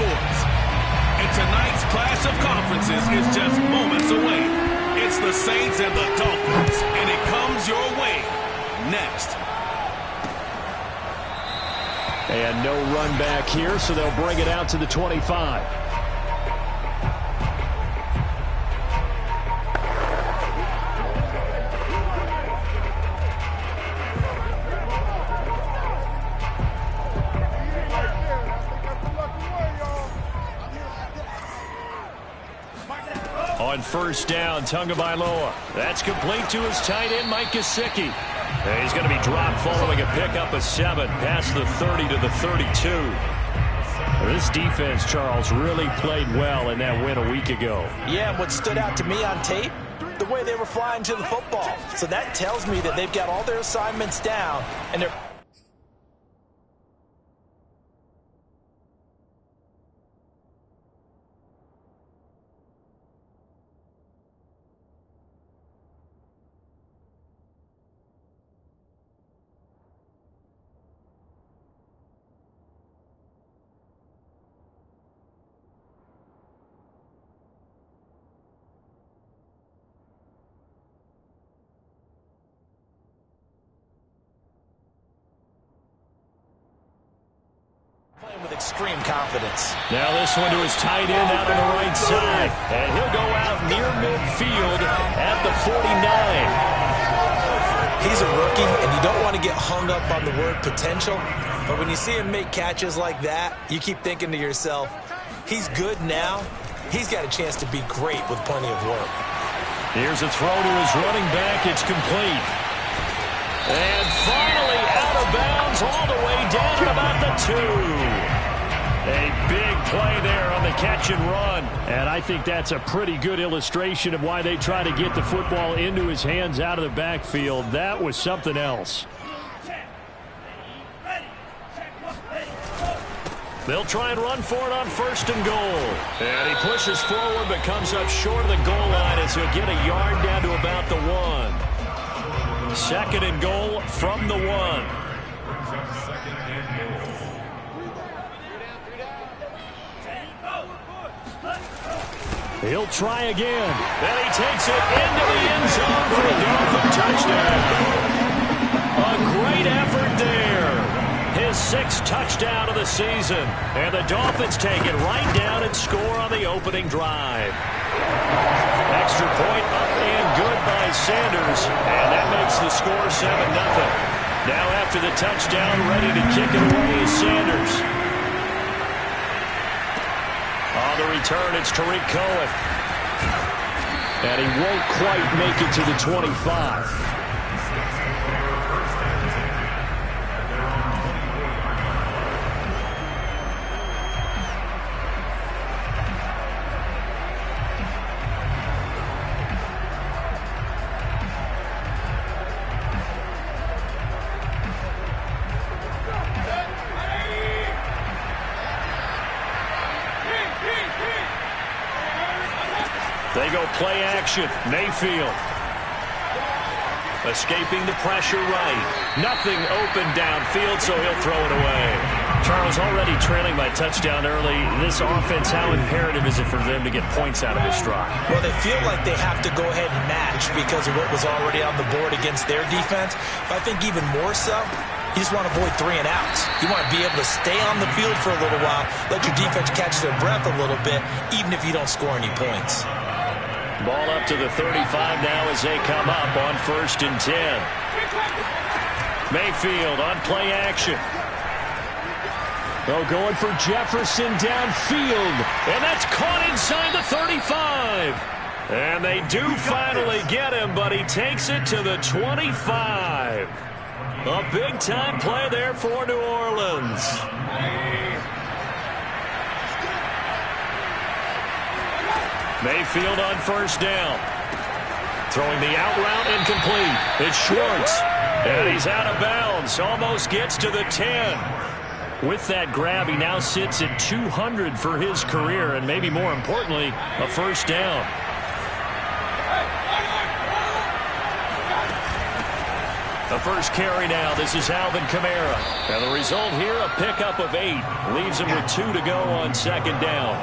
sports. And tonight's clash of conferences is just moments away. It's the Saints and the Dolphins, and it comes your way next. And no run back here, so they'll bring it out to the 25. On first down, Tagovailoa. That's complete to his tight end, Mike Gesicki. And he's going to be dropped following a pickup of 7 past the 30 to the 32. This defense, Charles, really played well in that win a week ago. Yeah, and what stood out to me on tape, the way they were flying to the football. So that tells me that they've got all their assignments down, and they're... with extreme confidence. Now this one to his tight end out on the right side. And he'll go out near midfield at the 49. He's a rookie, and you don't want to get hung up on the word potential. But when you see him make catches like that, you keep thinking to yourself, he's good now. He's got a chance to be great with plenty of work. Here's a throw to his running back. It's complete. And finally out of bounds all the way down at about the 2. A big play there on the catch and run. And I think that's a pretty good illustration of why they try to get the football into his hands out of the backfield. That was something else. They'll try and run for it on first and goal. And he pushes forward but comes up short of the goal line as he'll get a yard down to about the 1. Second and goal from the 1. He'll try again. And he takes it into the end zone for a Dolphin touchdown. A great effort there. His 6th touchdown of the season. And the Dolphins take it right down and score on the opening drive. Extra point up and good by Sanders. And that makes the score 7-0. Now after the touchdown, ready to kick it away is Sanders. On the return, it's Tariq Cohen. And he won't quite make it to the 25. They go play action. Mayfield. Escaping the pressure right. Nothing open downfield, so he'll throw it away. Charles, already trailing by touchdown early. This offense, how imperative is it for them to get points out of this drive? Well, they feel like they have to go ahead and match because of what was already on the board against their defense. But I think even more so, you just want to avoid 3 and outs. You want to be able to stay on the field for a little while, let your defense catch their breath a little bit, even if you don't score any points. Ball up to the 35 now as they come up on first and 10. Mayfield on play action. Oh, going for Jefferson downfield. And that's caught inside the 35. And they do finally get him, but he takes it to the 25. A big-time play there for New Orleans. Mayfield on first down. Throwing the out route incomplete. It's Schwartz. And he's out of bounds. Almost gets to the 10. With that grab, he now sits at 200 for his career, and maybe more importantly, a first down. The first carry now. This is Alvin Kamara. And the result here, a pickup of 8. Leaves him with 2 to go on second down.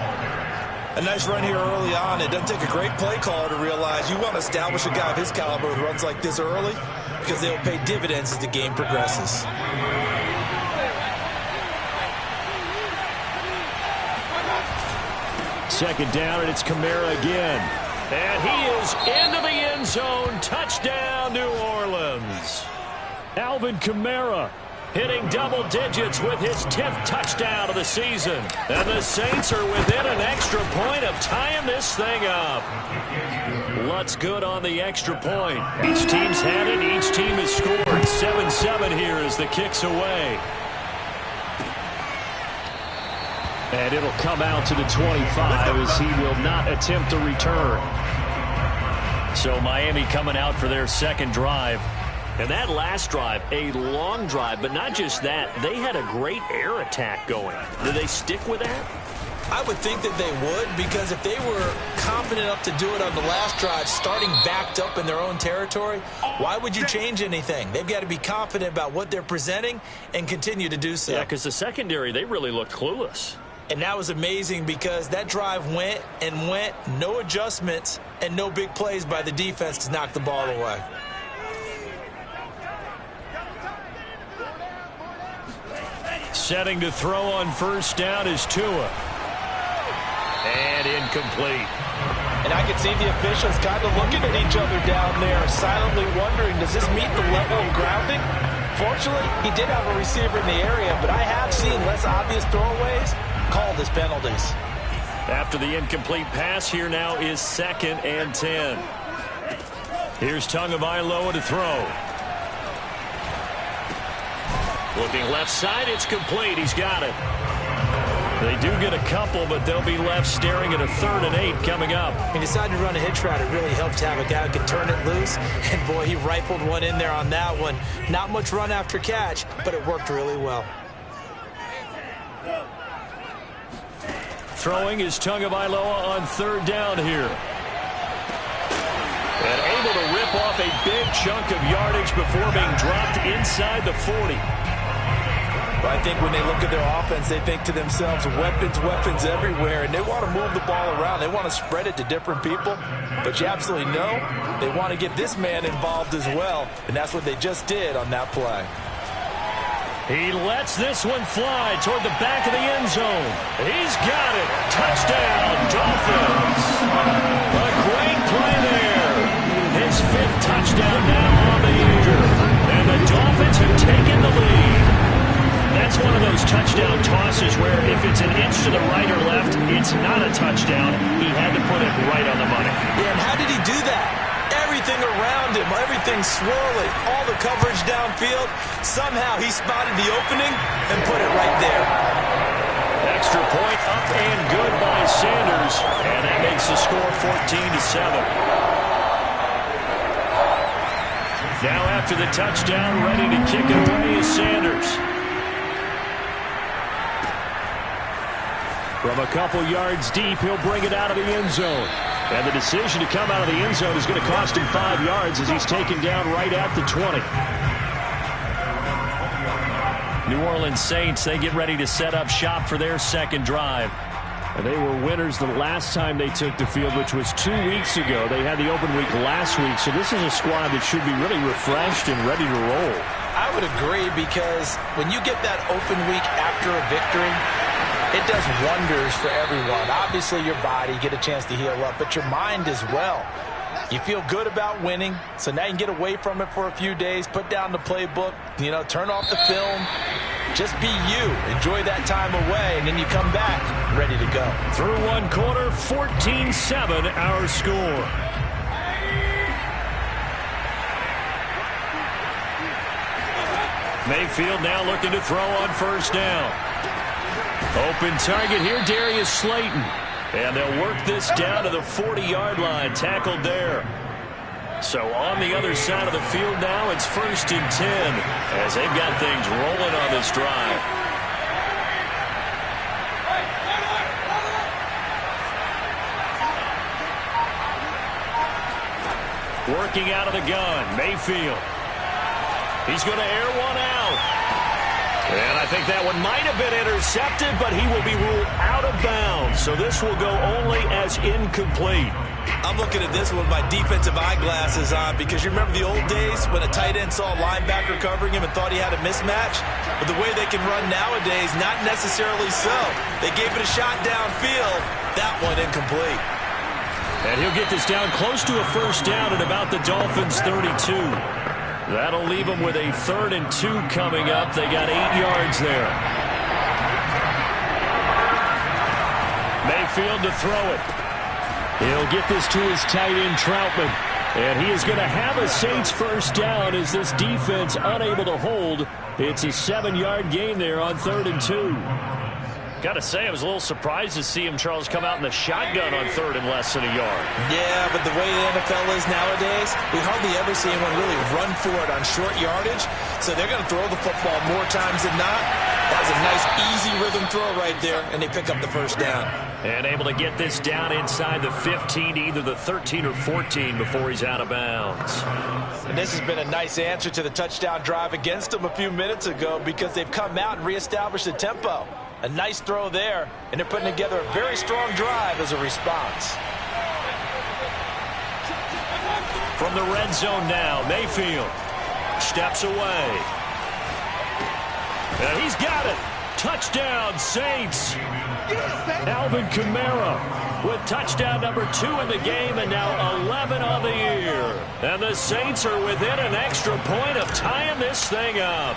A nice run here early on. It doesn't take a great play caller to realize you want to establish a guy of his caliber who runs like this early because they'll pay dividends as the game progresses. Second down, and it's Kamara again. And he is into the end zone. Touchdown, New Orleans. Alvin Kamara hitting double digits with his 10th touchdown of the season. And the Saints are within an extra point of tying this thing up. Lutz good on the extra point. Each team's had it. Each team has scored. 7-7 here as the kick's away. And it'll come out to the 25 as he will not attempt to return. So Miami coming out for their second drive. And that last drive, a long drive, but not just that. They had a great air attack going. Do they stick with that? I would think that they would, because if they were confident enough to do it on the last drive, starting backed up in their own territory, why would you change anything? They've got to be confident about what they're presenting and continue to do so. Yeah, because the secondary, they really looked clueless. And that was amazing because that drive went and went, no adjustments, and no big plays by the defense to knock the ball away. Setting to throw on first down is Tua. And incomplete. And I could see the officials kind of looking at each other down there, silently wondering, does this meet the level of grounding? Fortunately, he did have a receiver in the area, but I have seen less obvious throwaways called as penalties. After the incomplete pass, here now is 2nd and 10. Here's Tagovailoa to throw. Looking left side, it's complete. He's got it. They do get a couple, but they'll be left staring at a 3rd and 8 coming up. He decided to run a hitch route. It really helped to have a guy who could turn it loose. And, boy, he rifled one in there on that one. Not much run after catch, but it worked really well. Throwing is Tagovailoa on 3rd down here. And able to rip off a big chunk of yardage before being dropped inside the 40. But I think when they look at their offense, they think to themselves, weapons everywhere, and they want to move the ball around. They want to spread it to different people. But you absolutely know they want to get this man involved as well, and that's what they just did on that play. He lets this one fly toward the back of the end zone. He's got it. Touchdown, Dolphins. A great play there. His 5th touchdown now on the year. And the Dolphins have taken the lead. That's one of those touchdown tosses where if it's an inch to the right or left, it's not a touchdown. He had to put it right on the money. Yeah, and how did he do that? Everything around him, everything swirling, all the coverage downfield. Somehow he spotted the opening and put it right there. Extra point up and good by Sanders. And that makes the score 14-7. Now after the touchdown, ready to kick it away is Sanders. From a couple yards deep, he'll bring it out of the end zone. And the decision to come out of the end zone is going to cost him 5 yards as he's taken down right at the 20. New Orleans Saints, they get ready to set up shop for their second drive. And they were winners the last time they took the field, which was 2 weeks ago. They had the open week last week, so this is a squad that should be really refreshed and ready to roll. I would agree, because when you get that open week after a victory, it does wonders for everyone. Obviously, your body, get a chance to heal up, but your mind as well. You feel good about winning, so now you can get away from it for a few days, put down the playbook, turn off the film. Just be you. Enjoy that time away, and then you come back ready to go. Through one quarter, 14-7 our score. Mayfield now looking to throw on first down. Open target here, Darius Slayton. And they'll work this down to the 40-yard line, tackled there. So on the other side of the field now, it's 1st and 10 as they've got things rolling on this drive. Working out of the gun, Mayfield. He's going to air one out. And I think that one might have been intercepted, but he will be ruled out of bounds. So this will go only as incomplete. I'm looking at this with my defensive eyeglasses on because you remember the old days when a tight end saw a linebacker covering him and thought he had a mismatch? But the way they can run nowadays, not necessarily so. They gave it a shot downfield. That one incomplete. And he'll get this down close to a first down at about the Dolphins' 32. That'll leave them with a 3rd and 2 coming up. They got 8 yards there. Mayfield to throw it. He'll get this to his tight end, Troutman. And he is going to have a Saints first down as this defense unable to hold. It's a 7-yard gain there on 3rd and 2. Got to say, I was a little surprised to see him, Charles, come out in the shotgun on 3rd and less than a yard. Yeah, but the way the NFL is nowadays, we hardly ever see anyone really run for it on short yardage. So they're going to throw the football more times than not. That was a nice, easy rhythm throw right there, and they pick up the first down. And able to get this down inside the 15, either the 13 or 14 before he's out of bounds. And this has been a nice answer to the touchdown drive against them a few minutes ago because they've come out and reestablished the tempo. A nice throw there, and they're putting together a very strong drive as a response. From the red zone now, Mayfield steps away. And he's got it. Touchdown, Saints. Alvin Kamara with touchdown number 2 in the game and now 11 on the year. And the Saints are within an extra point of tying this thing up.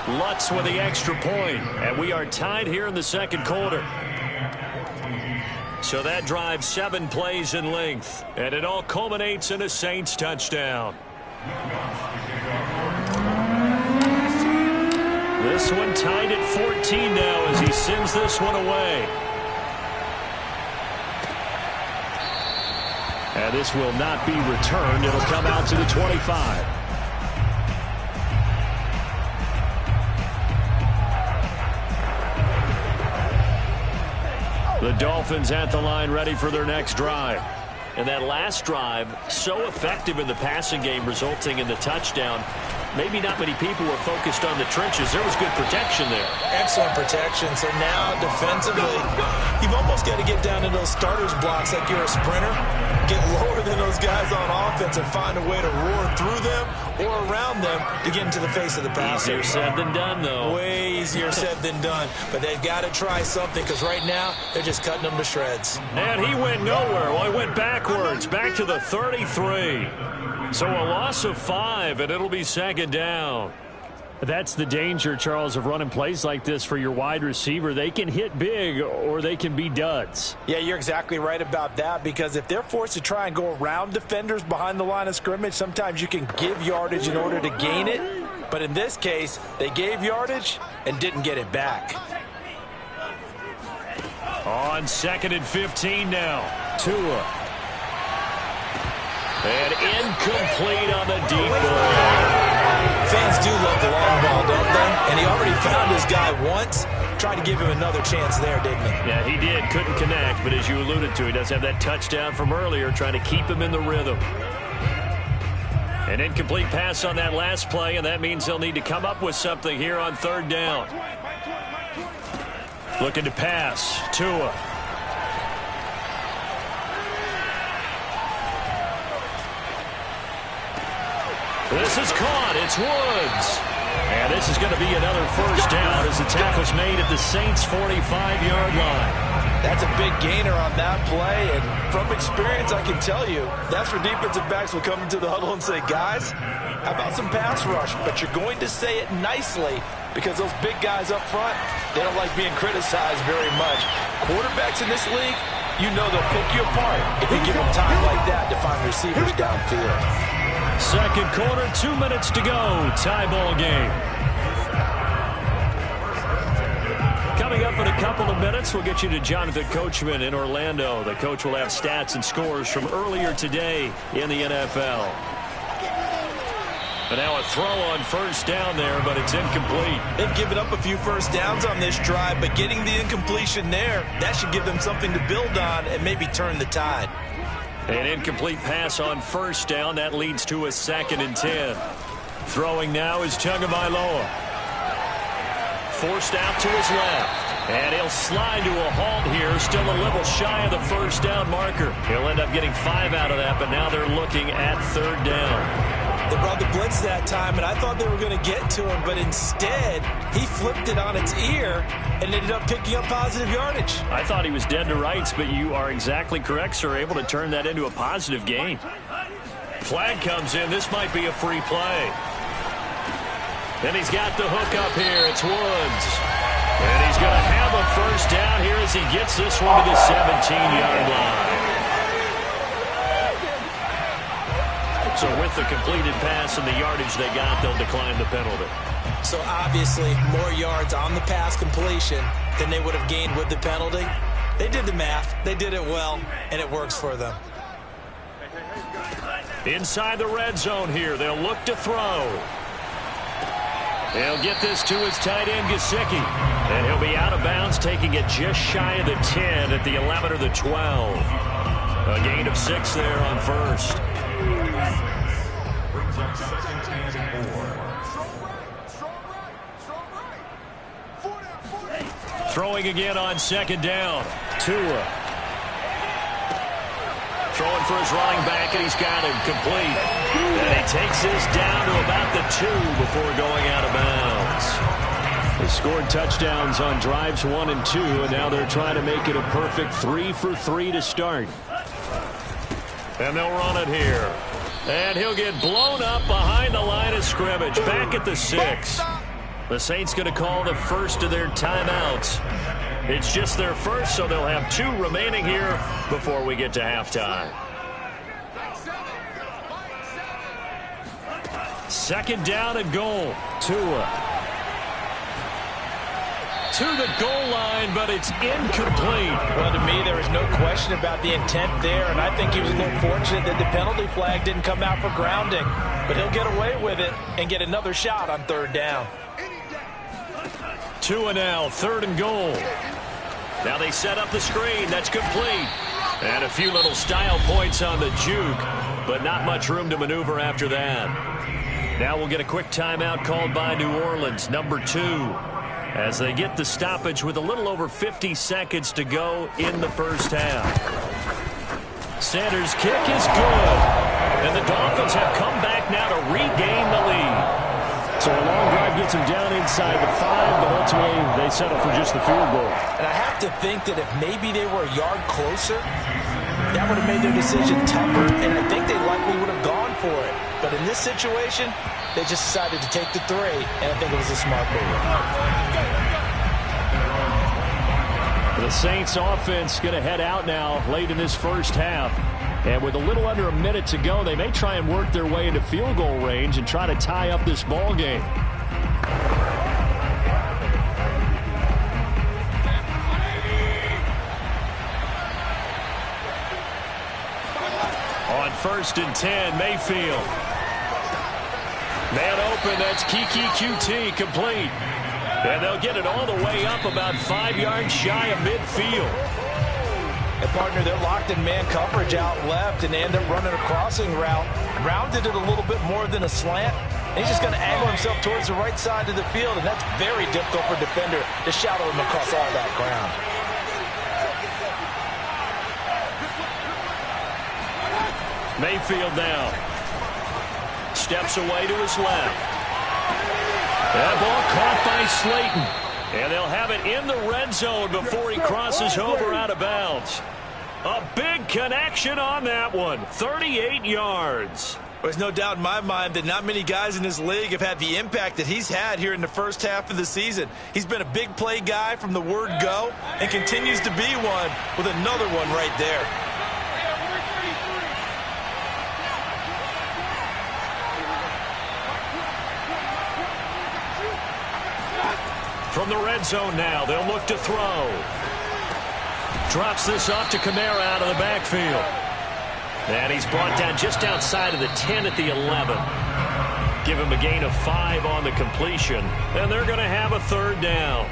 Lutz with the extra point, and we are tied here in the second quarter. So that drives 7 plays in length, and it all culminates in a Saints touchdown. This one tied at 14 now as he sends this one away. And this will not be returned. It'll come out to the 25. The Dolphins at the line ready for their next drive. And that last drive, so effective in the passing game, resulting in the touchdown. Maybe not many people were focused on the trenches. There was good protection there. Excellent protection. So now defensively, you've almost got to get down to those starters blocks like you're a sprinter. Get lower than those guys on offense and find a way to roar through them or around them to get into the face of the passer. Easier said than done, though. Way easier said than done. But they've got to try something because right now they're just cutting them to shreds. And he went nowhere. Well, he went backwards, back to the 33. So a loss of 5, and it'll be second down. That's the danger, Charles, of running plays like this for your wide receiver. They can hit big or they can be duds. Yeah, you're exactly right about that because if they're forced to try and go around defenders behind the line of scrimmage, sometimes you can give yardage in order to gain it. But in this case, they gave yardage and didn't get it back. On 2nd and 15 now. Tua. And incomplete on the deep ball. Fans do love the long ball, don't they? And he already found his guy once. Tried to give him another chance there, didn't he? Yeah, he did. Couldn't connect, but as you alluded to, he does have that touchdown from earlier, trying to keep him in the rhythm. An incomplete pass on that last play, and that means they'll need to come up with something here on 3rd down. Looking to pass. Tua. This is caught. It's Woods. And this is going to be another first down as the tackle's made at the Saints' 45-yard line. That's a big gainer on that play. And from experience, I can tell you, that's where defensive backs will come into the huddle and say, guys, how about some pass rush? But you're going to say it nicely because those big guys up front, they don't like being criticized very much. Quarterbacks in this league, you know they'll pick you apart if you give them time like that to find receivers downfield. Second quarter, 2 minutes to go. Tie ball game. Coming up in a couple of minutes, we'll get you to Jonathan Coachman in Orlando. The coach will have stats and scores from earlier today in the NFL. And now a throw on first down there, but it's incomplete. They've given up a few first downs on this drive, but getting the incompletion there, that should give them something to build on and maybe turn the tide. An incomplete pass on first down. That leads to a 2nd and 10. Throwing now is Tagovailoa. Forced out to his left. And he'll slide to a halt here. Still a little shy of the first down marker. He'll end up getting 5 out of that, but now they're looking at 3rd down. They brought the blitz that time, and I thought they were going to get to him, but instead, he flipped it on its ear and ended up picking up positive yardage. I thought he was dead to rights, but you are exactly correct, sir. Able to turn that into a positive gain. Flag comes in. This might be a free play. Then he's got the hook up here. It's Woods. And he's going to have a first down here as he gets this one to the 17-yard line. So with the completed pass and the yardage they got, they'll decline the penalty. So obviously more yards on the pass completion than they would have gained with the penalty. They did the math. They did it well, and it works for them. Inside the red zone here, they'll look to throw. He'll get this to his tight end, Gesicki. And he'll be out of bounds, taking it just shy of the 10 at the 11 or the 12. A gain of 6 there on first. Throwing again on 2nd down. Tua. Throwing for his running back, and he's got him complete. And he takes this down to about the 2 before going out of bounds. They scored touchdowns on drives 1 and 2, and now they're trying to make it a perfect 3 for 3 to start. And they'll run it here. And he'll get blown up behind the line of scrimmage, back at the 6. The Saints going to call the first of their timeouts. It's just their first, so they'll have 2 remaining here before we get to halftime. 2nd down and goal. Tua. To the goal line, but it's incomplete. Well, to me, there is no question about the intent there, and I think he was a little fortunate that the penalty flag didn't come out for grounding. But he'll get away with it and get another shot on 3rd down. Tua now, 3rd and goal. Now they set up the screen. That's complete. And a few little style points on the juke, but not much room to maneuver after that. Now we'll get a quick timeout called by New Orleans, number 2. As they get the stoppage with a little over 50 seconds to go in the first half. Sanders' kick is good. And the Dolphins have come back now to regain the lead. So a long drive gets them down inside the 5, but ultimately they settle for just the field goal. And I have to think that if maybe they were a yard closer, that would have made their decision tougher, and I think they likely would have gone for it. But in this situation, they just decided to take the 3, and I think it was a smart move. The Saints offense going to head out now late in this first half. And with a little under a minute to go, they may try and work their way into field goal range and try to tie up this ball game. On 1st and 10, Mayfield. Man open, that's Kiki QT complete. And they'll get it all the way up about 5 yards shy of midfield. And, partner, they're locked in man coverage out left, and they end up running a crossing route. Rounded it a little bit more than a slant. And he's just going to angle himself towards the right side of the field, and that's very difficult for a defender to shadow him across all that ground. Mayfield now. Steps away to his left. That ball caught by Slayton. And they'll have it in the red zone before he crosses over out of bounds. A big connection on that one. 38 yards. There's no doubt in my mind that not many guys in this league have had the impact that he's had here in the first half of the season. He's been a big play guy from the word go and continues to be one with another one right there. From the red zone now, they'll look to throw. Drops this off to Kamara out of the backfield. And he's brought down just outside of the 10 at the 11. Give him a gain of 5 on the completion. And they're going to have a 3rd down.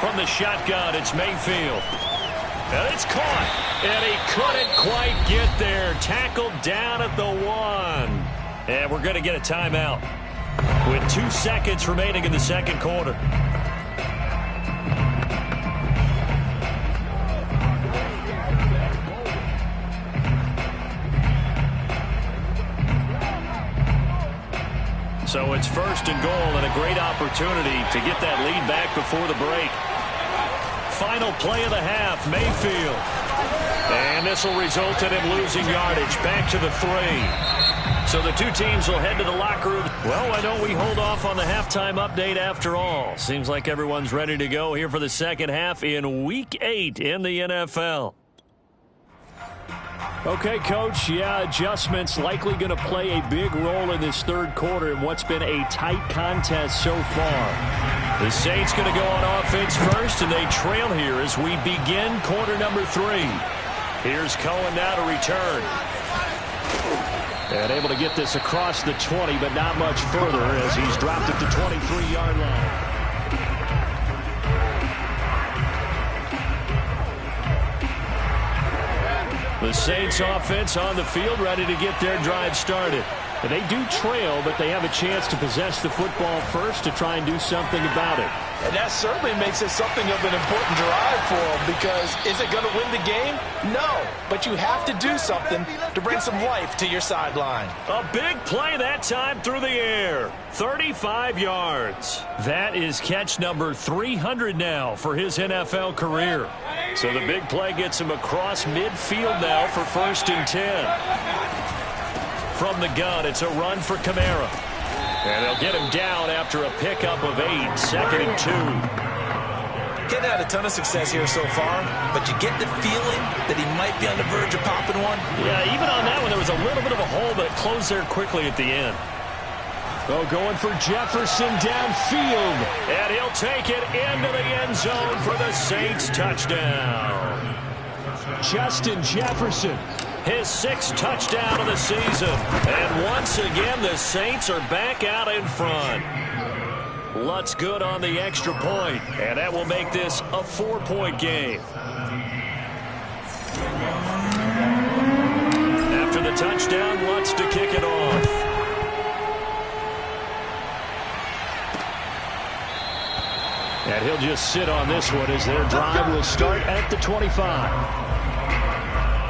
From the shotgun, it's Mayfield. And it's caught. And he couldn't quite get there. Tackled down at the 1. And we're going to get a timeout with 2 seconds remaining in the second quarter. So it's first and goal and a great opportunity to get that lead back before the break. Final play of the half, Mayfield. And this will result in him losing yardage. Back to the 3. So the two teams will head to the locker room. Well, why don't we hold off on the halftime update after all? Seems like everyone's ready to go here for the second half in Week 8 in the NFL. Okay, Coach, adjustments likely going to play a big role in this third quarter in what's been a tight contest so far. The Saints going to go on offense first, and they trail here as we begin quarter number 3. Here's Cohen now to return. And able to get this across the 20, but not much further as he's dropped at the 23-yard line. The Saints offense on the field ready to get their drive started. And they do trail, but they have a chance to possess the football first to try and do something about it. And that certainly makes it something of an important drive for them, because is it going to win the game? No, but you have to do something to bring some life to your sideline. A big play that time through the air. 35 yards. That is catch number 300 now for his NFL career. So the big play gets him across midfield now for 1st and 10. From the gun, it's a run for Kamara. And they'll get him down after a pickup of 8, 2nd and 2. He's had a ton of success here so far, but you get the feeling that he might be on the verge of popping one. Yeah, even on that one, there was a little bit of a hole, but it closed there quickly at the end. Oh, going for Jefferson downfield. And he'll take it into the end zone for the Saints touchdown. Justin Jefferson, his 6th touchdown of the season. And once again, the Saints are back out in front. Lutz good on the extra point, and that will make this a 4-point game. After the touchdown, Lutz to kick it off. And he'll just sit on this one as their drive will start at the 25.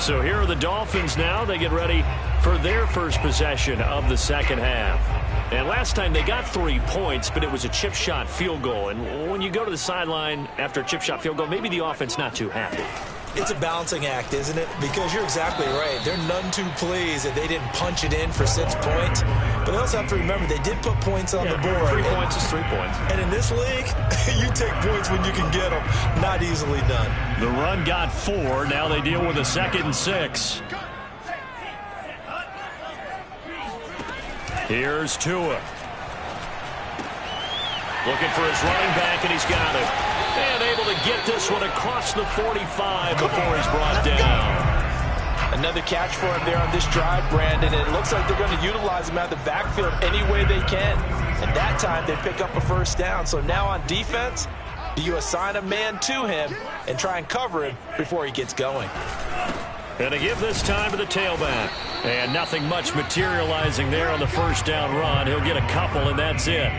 So here are the Dolphins now. They get ready for their first possession of the second half. And last time they got 3 points, but it was a chip shot field goal. And when you go to the sideline after a chip shot field goal, maybe the offense not too happy. It's a balancing act, isn't it? Because you're exactly right. They're none too pleased that they didn't punch it in for 6 points. But they also have to remember they did put points on the board. 3 points is 3 points. And in this league, you take points when you can get them. Not easily done. The run got 4. Now they deal with a 2nd and 6. Here's Tua. Looking for his running back, and he's got it. And able to get this one across the 45 before he's brought down. Another catch for him there on this drive, Brandon. And it looks like they're going to utilize him out of the backfield any way they can. And that time they pick up a 1st down. So now on defense, do you assign a man to him and try and cover him before he gets going? And to give this time to the tailback. And nothing much materializing there on the 1st down run. He'll get a couple, and that's it.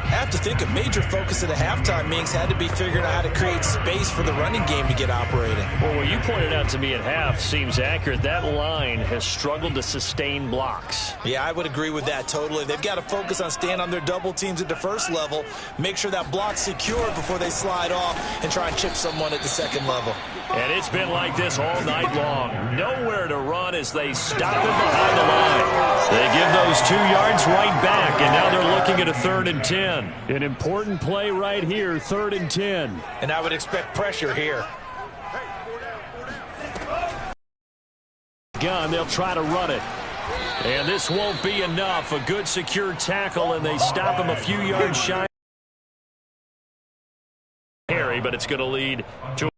I have to think a major focus at a halftime meetings had to be figuring out how to create space for the running game to get operating. Well, what you pointed out to me at half seems accurate. That line has struggled to sustain blocks. Yeah, I would agree with that totally. They've got to focus on staying on their double teams at the first level, make sure that block's secured before they slide off and try and chip someone at the second level. And it's been like this all night long. Nowhere to run as they stop him behind the line. They give those 2 yards right back, and now they're looking at a 3rd and 10. An important play right here, 3rd and 10. And I would expect pressure here. Gun, they'll try to run it. And this won't be enough. A good secure tackle, and they stop him a few yards shy. But it's going to lead to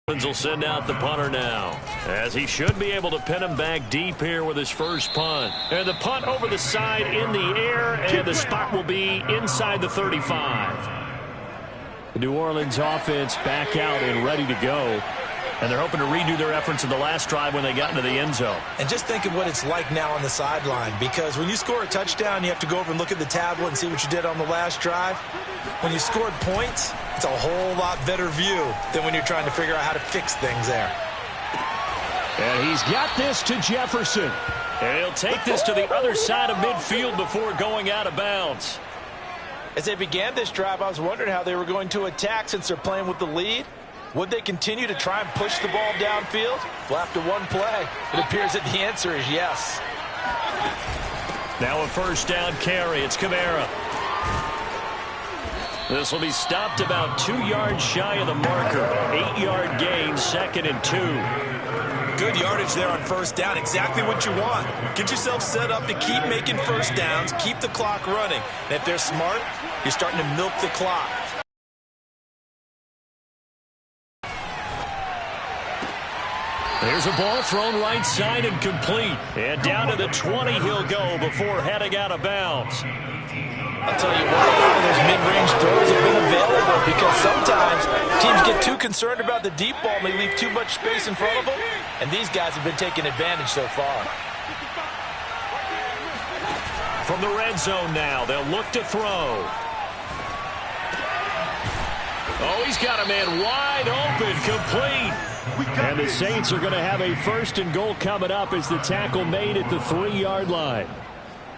will send out the punter now, as he should be able to pin him back deep here with his first punt. And the punt over the side in the air, and the spot will be inside the 35. The New Orleans offense back out and ready to go. And they're hoping to redo their efforts in the last drive when they got into the end zone. And just think of what it's like now on the sideline, because when you score a touchdown, you have to go over and look at the tablet and see what you did on the last drive. When you scored points, it's a whole lot better view than when you're trying to figure out how to fix things there. And he's got this to Jefferson. And he'll take this to the other side of midfield before going out of bounds. As they began this drive, I was wondering how they were going to attack since they're playing with the lead. Would they continue to try and push the ball downfield? Well, after one play, it appears that the answer is yes. Now a first down carry. It's Kamara. This will be stopped about 2 yards shy of the marker. 8-yard gain, 2nd and 2. Good yardage there on first down. Exactly what you want. Get yourself set up to keep making first downs, keep the clock running. And if they're smart, you're starting to milk the clock. There's a ball thrown right side and complete. And down to the 20 he'll go before heading out of bounds. I'll tell you what, a lot of those mid-range throws have been available because sometimes teams get too concerned about the deep ball and they leave too much space in front of them. And these guys have been taking advantage so far. From the red zone now, they'll look to throw. Oh, he's got a man wide open, complete. And the Saints are going to have a 1st and goal coming up as the tackle made at the 3-yard line.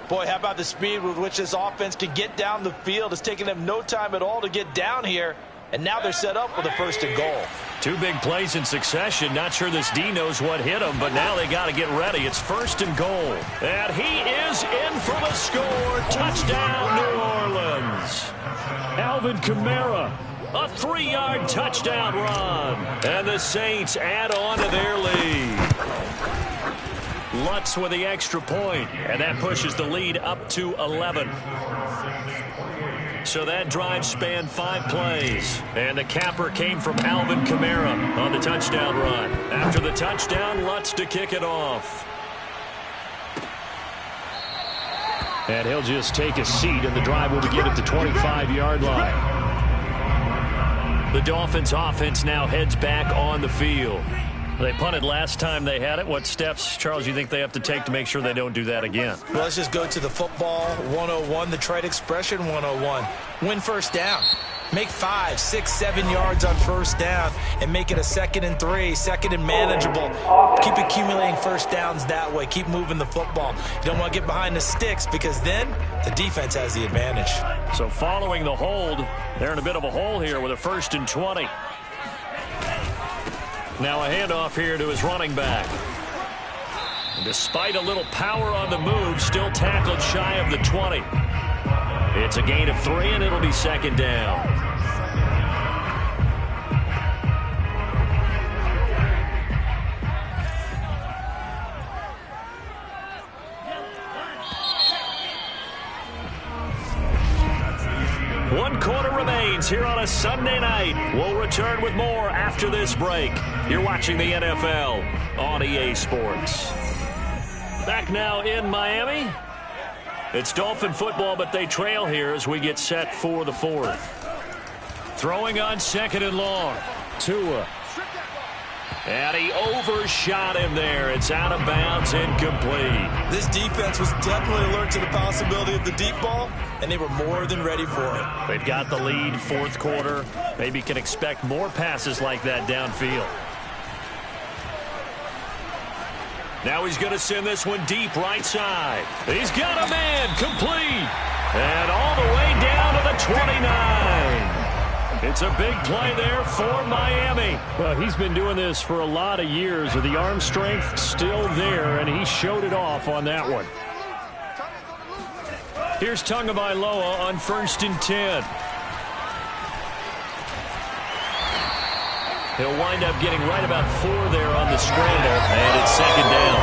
Boy, how about the speed with which this offense can get down the field? It's taking them no time at all to get down here. And now they're set up with a 1st and goal. 2 big plays in succession. Not sure this D knows what hit him, but now they got to get ready. It's 1st and goal. And he is in for the score. Touchdown, New Orleans. Alvin Kamara. A 3-yard touchdown run. And the Saints add on to their lead. Lutz with the extra point. And that pushes the lead up to 11. So that drive spanned 5 plays. And the capper came from Alvin Kamara on the touchdown run. After the touchdown, Lutz to kick it off. And he'll just take a seat, and the drive will begin at the 25-yard line. The Dolphins offense now heads back on the field. They punted last time they had it. What steps, Charles, you think they have to take to make sure they don't do that again? Well, let's just go to the football 101, the trade expression 101. Win first down. Make 5, 6, 7 yards on first down and make it a 2nd and 3, 2nd and manageable. Keep accumulating first downs that way. Keep moving the football. You don't want to get behind the sticks because then the defense has the advantage. So following the hold, they're in a bit of a hole here with a 1st and 20. Now a handoff here to his running back. Despite a little power on the move, still tackled shy of the 20. It's a gain of 3, and it'll be 2nd down. One quarter remains here on a Sunday night. We'll return with more after this break. You're watching the NFL on EA Sports. Back now in Miami. It's Dolphin football, but they trail here as we get set for the 4th. Throwing on 2nd and long. Tua. And he overshot him there. It's out of bounds, incomplete. This defense was definitely alert to the possibility of the deep ball, and they were more than ready for it. They've got the lead, 4th quarter. Maybe can expect more passes like that downfield. Now he's going to send this one deep right side. He's got a man, complete. And all the way down to the 29. It's a big play there for Miami. Well, he's been doing this for a lot of years. The arm strength still there, and he showed it off on that one. Here's Tagovailoa on 1st and 10. He'll wind up getting right about 4 there on the scramble, and it's 2nd down.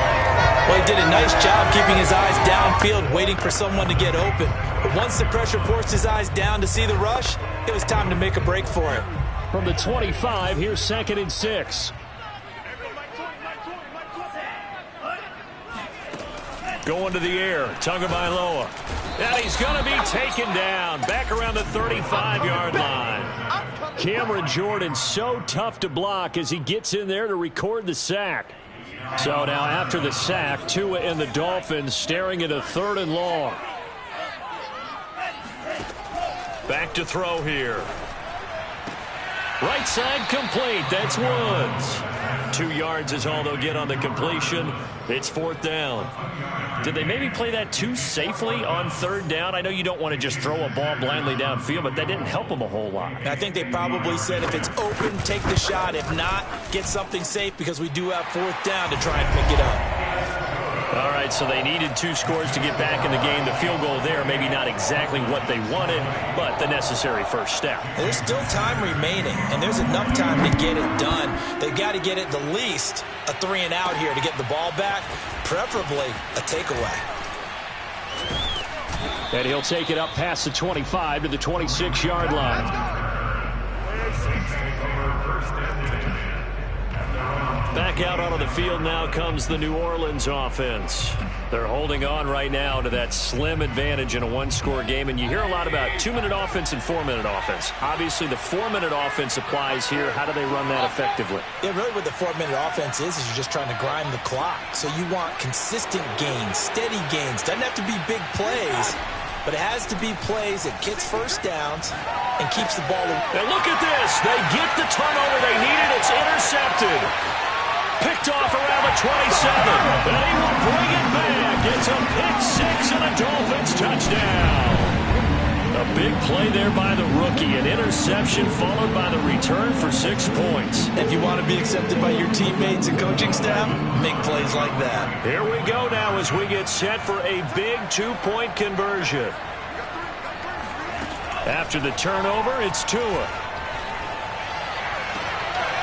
Well, he did a nice job keeping his eyes downfield, waiting for someone to get open. But once the pressure forced his eyes down to see the rush, it was time to make a break for it. From the 25, here's 2nd and 6. Going to the air, Tagovailoa. And he's going to be taken down, back around the 35-yard line. Cameron Jordan so tough to block as he gets in there to record the sack. So now after the sack, Tua and the Dolphins staring at a 3rd and long. Back to throw here. Right side complete. That's Woods. 2 yards is all they'll get on the completion. It's 4th down. Did they maybe play that too safely on 3rd down? I know you don't want to just throw a ball blindly downfield, but that didn't help them a whole lot. I think they probably said if it's open, take the shot. If not, get something safe because we do have 4th down to try and pick it up. All right, so they needed 2 scores to get back in the game. The field goal there, maybe not exactly what they wanted, but the necessary first step. There's still time remaining, and there's enough time to get it done. They've got to get it the least a 3 and out here to get the ball back, preferably a takeaway. And he'll take it up past the 25 to the 26-yard line. Back out onto the field now comes the New Orleans offense. They're holding on right now to that slim advantage in a 1-score game. And you hear a lot about 2-minute offense and 4-minute offense. Obviously, the 4-minute offense applies here. How do they run that effectively? Yeah, really what the 4-minute offense is you're just trying to grind the clock. So you want consistent gains, steady gains. Doesn't have to be big plays, but it has to be plays that gets first downs and keeps the ball. And look at this. They get the turnover they needed. It's intercepted. Picked off around the 27. And he will bring it back. It's a pick 6 and a Dolphins touchdown. A big play there by the rookie. An interception followed by the return for 6 points. If you want to be accepted by your teammates and coaching staff, make plays like that. Here we go now as we get set for a big 2-point conversion. After the turnover, it's Tua.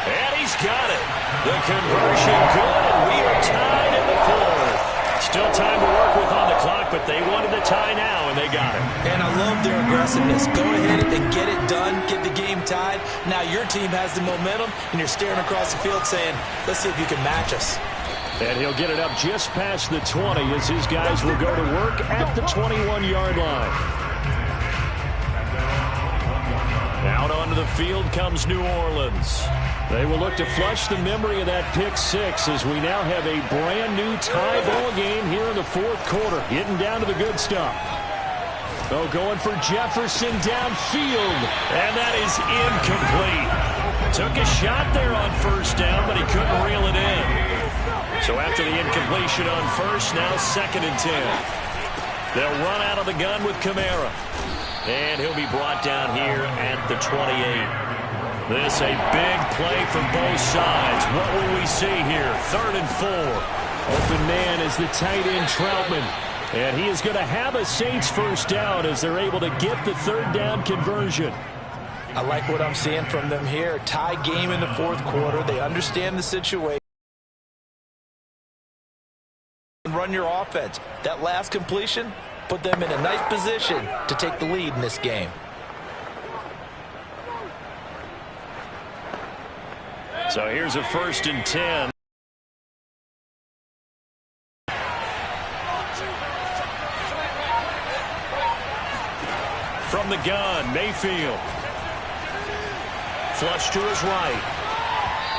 And he's got it. The conversion good, and we are tied in the 4th. Still time to work with on the clock, but they wanted the tie now, and they got it. And I love their aggressiveness. Go ahead and get it done, get the game tied. Now your team has the momentum, and you're staring across the field saying, let's see if you can match us. And he'll get it up just past the 20 as his guys will go to work at the 21-yard line. Out onto the field comes New Orleans. They will look to flush the memory of that pick 6 as we now have a brand-new tie ball game here in the 4th quarter. Getting down to the good stuff. Oh, going for Jefferson downfield. And that is incomplete. Took a shot there on 1st down, but he couldn't reel it in. So after the incompletion on 1st, now 2nd and 10. They'll run out of the gun with Kamara. And he'll be brought down here at the 28. This a big play from both sides. What will we see here? 3rd and 4. Open man is the tight end Troutman. And he is going to have a Saints first down as they're able to get the 3rd down conversion. I like what I'm seeing from them here. Tie game in the 4th quarter. They understand the situation. Run your offense. That last completion put them in a nice position to take the lead in this game. So here's a 1st and 10. From the gun, Mayfield. Flush to his right.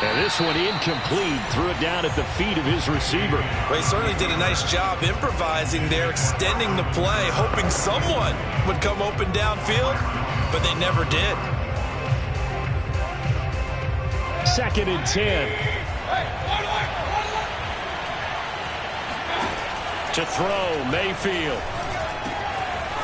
And this one incomplete. Threw it down at the feet of his receiver. Well, he certainly did a nice job improvising there, extending the play, hoping someone would come open downfield, but they never did. 2nd and 10. To throw, Mayfield.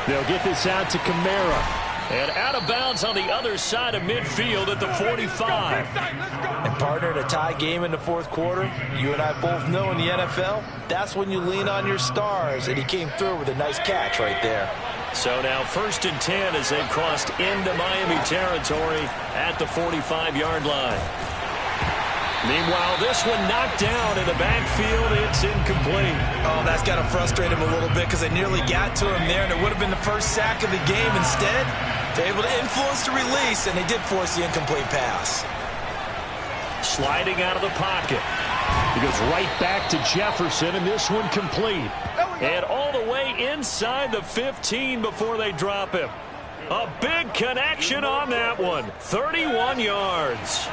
They'll get this out to Kamara. And out of bounds on the other side of midfield at the 45. And partner, in a tie game in the 4th quarter, you and I both know in the NFL, that's when you lean on your stars. And he came through with a nice catch right there. So now 1st and 10 as they've crossed into Miami territory at the 45-yard line. Meanwhile, this one knocked down in the backfield. It's incomplete. Oh, that's got to frustrate him a little bit because they nearly got to him there, and it would have been the first sack of the game. Instead, they're able to influence the release, and they did force the incomplete pass. Sliding out of the pocket. He goes right back to Jefferson, and this one complete. And all the way inside the 15 before they drop him. A big connection on that one. 31 yards.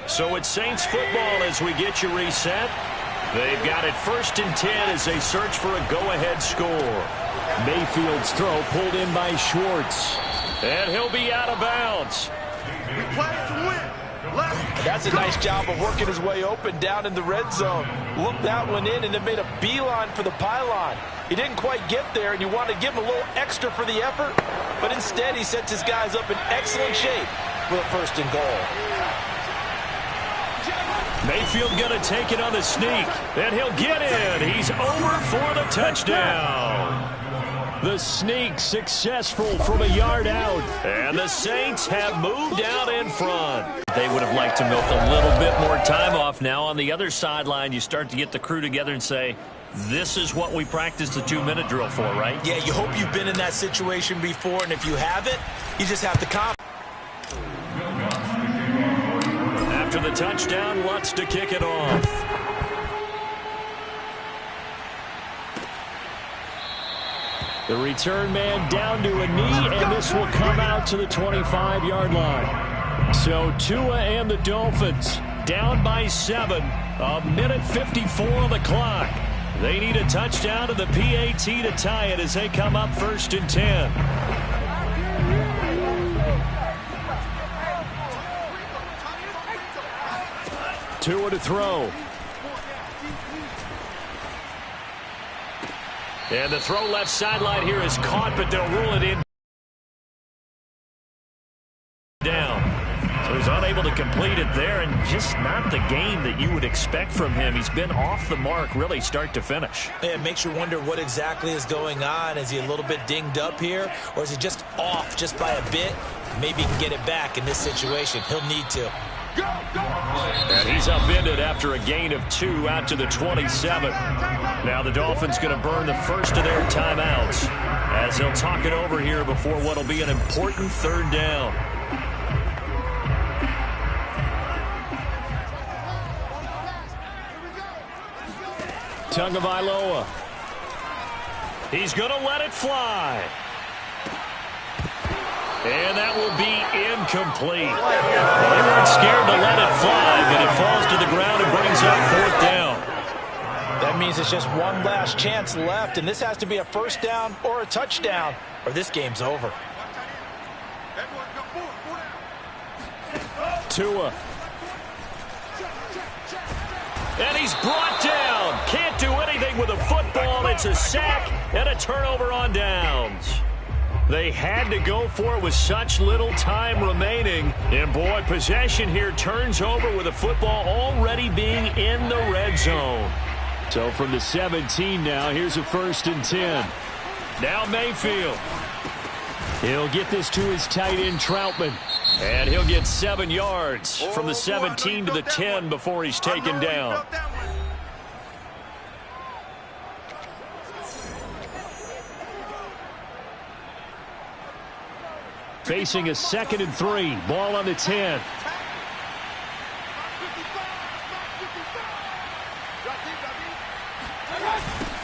So it's Saints football as we get you reset. They've got it 1st and 10 as they search for a go-ahead score. Mayfield's throw pulled in by Schwartz. And he'll be out of bounds. That's a nice job of working his way open down in the red zone. Looked that one in and then made a beeline for the pylon. He didn't quite get there, and you want to give him a little extra for the effort, but instead he sets his guys up in excellent shape with a 1st and goal. Mayfield going to take it on the sneak, and he'll get in. He's over for the touchdown. The sneak successful from a yard out. And the Saints have moved out in front. They would have liked to milk a little bit more time off. Now on the other sideline, you start to get the crew together and say, this is what we practiced the 2-minute drill for, right? Yeah, you hope you've been in that situation before, and if you haven't, you just have to confidence. After the touchdown, Lutz to kick it off. The return man down to a knee, and this will come out to the 25-yard line. So Tua and the Dolphins down by 7. 1:54 on the clock. They need a touchdown to the PAT to tie it as they come up 1st and 10. Tua to throw. And the throw left sideline here is caught, but they'll rule it in. Down. So he's unable to complete it there, and just not the game that you would expect from him. He's been off the mark really start to finish. Yeah, it makes you wonder what exactly is going on. Is he a little bit dinged up here, or is he just off just by a bit? Maybe he can get it back in this situation. He'll need to. And he's upended after a gain of 2 out to the 27. Now the Dolphins going to burn the first of their timeouts as they'll talk it over here before what will be an important 3rd down. Tagovailoa. He's going to let it fly. And that will be incomplete. They weren't scared to let it fly, but it falls to the ground and brings up 4th down. That means it's just one last chance left, and this has to be a 1st down or a touchdown, or this game's over. Tua. And he's brought down. Can't do anything with a football. It's a sack and a turnover on downs. They had to go for it with such little time remaining. And, boy, possession here turns over with the football already being in the red zone. So from the 17 now, here's a 1st and 10. Now Mayfield. He'll get this to his tight end, Troutman. And he'll get 7 yards from the 17 to the 10 before he's taken down. Facing a 2nd and 3. Ball on the 10.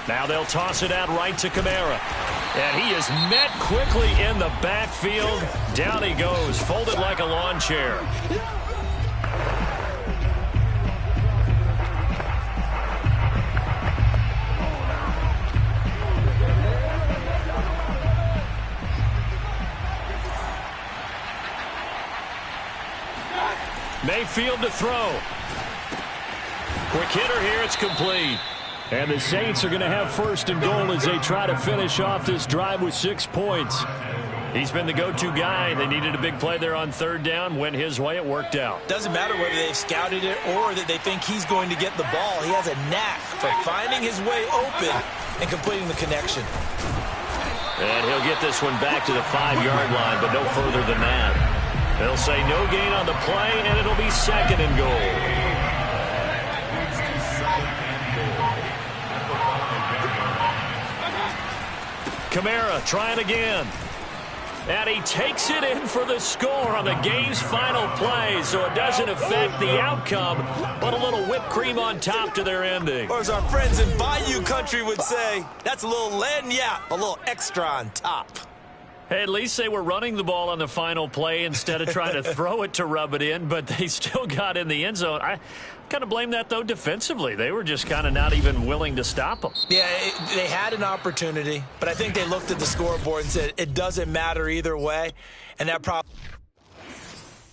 Now they'll toss it out right to Kamara. And he is met quickly in the backfield. Down he goes, folded like a lawn chair. Mayfield to throw. Quick hitter here, it's complete. And the Saints are going to have 1st and goal as they try to finish off this drive with 6 points. He's been the go-to guy. They needed a big play there on 3rd down. Went his way, it worked out. Doesn't matter whether they've scouted it or that they think he's going to get the ball. He has a knack for finding his way open and completing the connection. And he'll get this one back to the 5-yard line, but no further than that. They'll say no gain on the play, and it'll be 2nd and goal. Kamara trying again. And he takes it in for the score on the game's final play, so it doesn't affect the outcome, but a little whipped cream on top to their ending. Or as our friends in Bayou Country would say, that's a little lagniappe, a little extra on top. Hey, at least they were running the ball on the final play instead of trying to throw it to rub it in, but they still got in the end zone. I kind of blame that, though, defensively. They were just kind of not even willing to stop them. Yeah, they had an opportunity, but I think they looked at the scoreboard and said it doesn't matter either way, and that probably